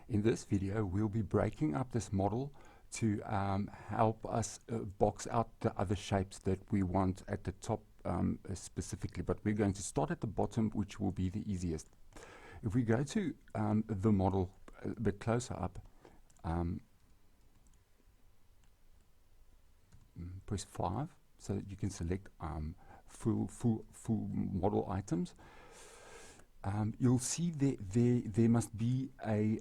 In this video, we'll be breaking up this model to help us box out the other shapes that we want at the top specifically, but we're going to start at the bottom, which will be the easiest. If we go to the model a bit closer up, press 5 so that you can select full model items. You'll see there must be a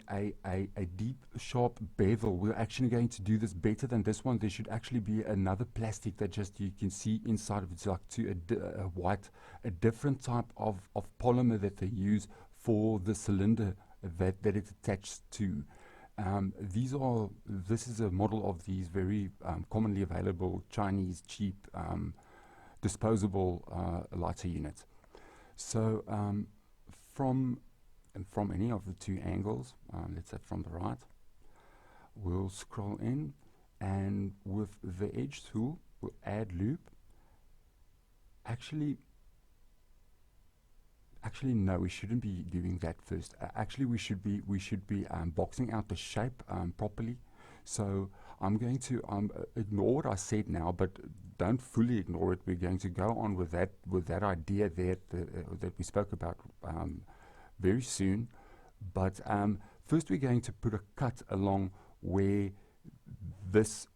deep sharp bevel. We're actually going to do this better than this one. There should actually be another plastic that just you can see inside of it. It's like a different type of polymer that they use for the cylinder that it's attached to. This is a model of these very commonly available Chinese cheap disposable lighter units. So from any of the two angles, let's say from the right, we'll scroll in, and with the edge tool we'll add loop. Actually no, we shouldn't be doing that first. Actually we should be boxing out the shape properly. So I'm going to ignore what I said now, but don't fully ignore it. We're going to go on with that idea there that we spoke about very soon. But first we're going to put a cut along where this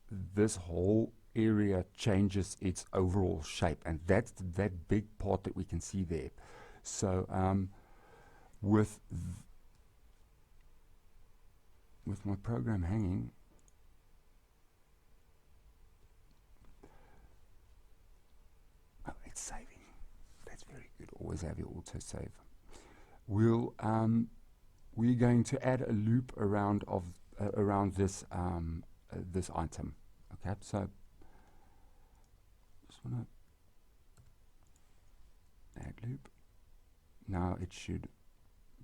whole area changes its overall shape, and that's that big part that we can see there. So with my program hanging, oh, it's saving. That's very good. Always have your auto save. We're going to add a loop around this this item. Okay, so just want to add loop. Now it should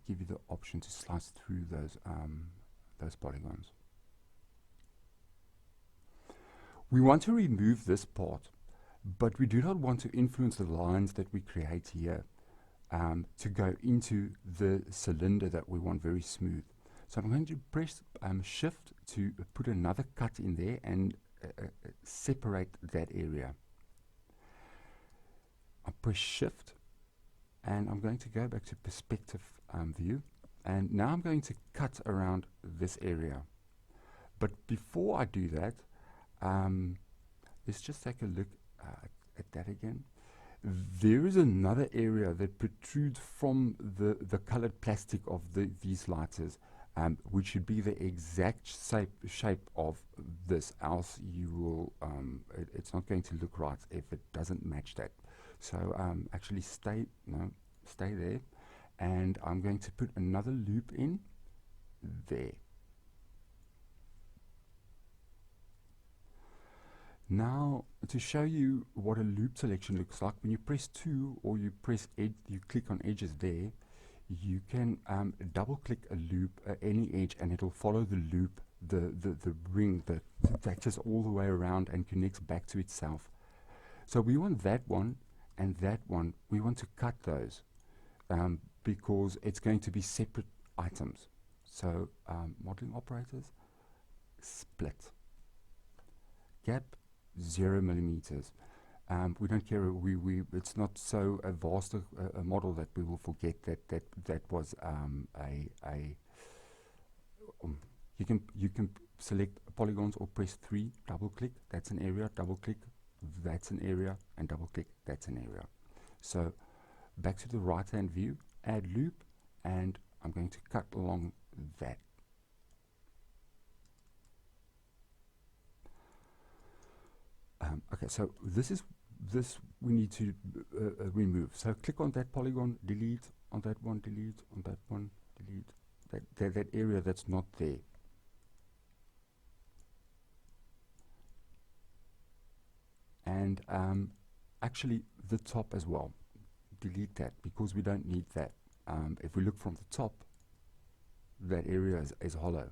give you the option to slice through those polygons. We want to remove this part, but we do not want to influence the lines that we create here to go into the cylinder that we want very smooth. So I'm going to press shift to put another cut in there and separate that area. I press shift, and I'm going to go back to perspective view, and now I'm going to cut around this area. But before I do that, let's just take a look at that again. There is another area that protrudes from the colored plastic of these lighters, which should be the exact shape of this, else you will it's not going to look right if it doesn't match that. So actually stay there, and I'm going to put another loop in there. Now, to show you what a loop selection looks like, when you press 2 or you press edge, you click on edges there, you can double click a loop, any edge, and it'll follow the loop, the ring that attaches all the way around and connects back to itself. So we want that one and that one, we want to cut those because it's going to be separate items. So modeling operators, split, gap 0 millimeters. We don't care. It's not so vast a model that we will forget that was you can select polygons or press 3, double click, that's an area, double click, that's an area, and double click, that's an area. So back to the right hand view, add loop, and I'm going to cut along that. Okay, so this we need to remove. So click on that polygon, delete, on that one, delete, on that one, delete, that area that's not there. And actually the top as well, delete that because we don't need that. If we look from the top, that area is hollow.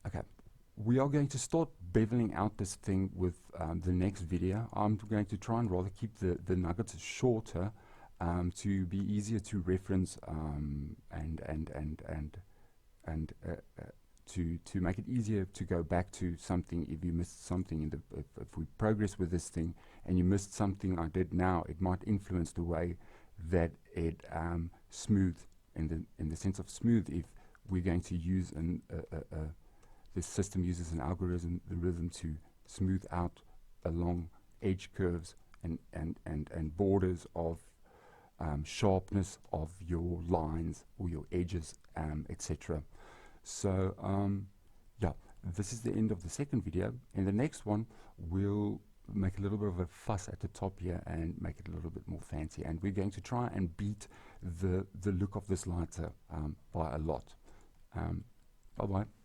Okay, we are going to start beveling out this thing with the next video. I'm going to try and rather keep the nuggets shorter to be easier to reference to make it easier to go back to something if you missed something in the if we progress with this thing and you missed something I did now, it might influence the way that it smooth in the sense of smooth. If we're going to use the system uses an algorithm to smooth out along edge curves and borders of sharpness of your lines or your edges, etc. So yeah, this is the end of the second video. In the next one, we'll make a little bit of a fuss at the top here and make it a little bit more fancy, and we're going to try and beat the look of this lighter by a lot. Bye bye.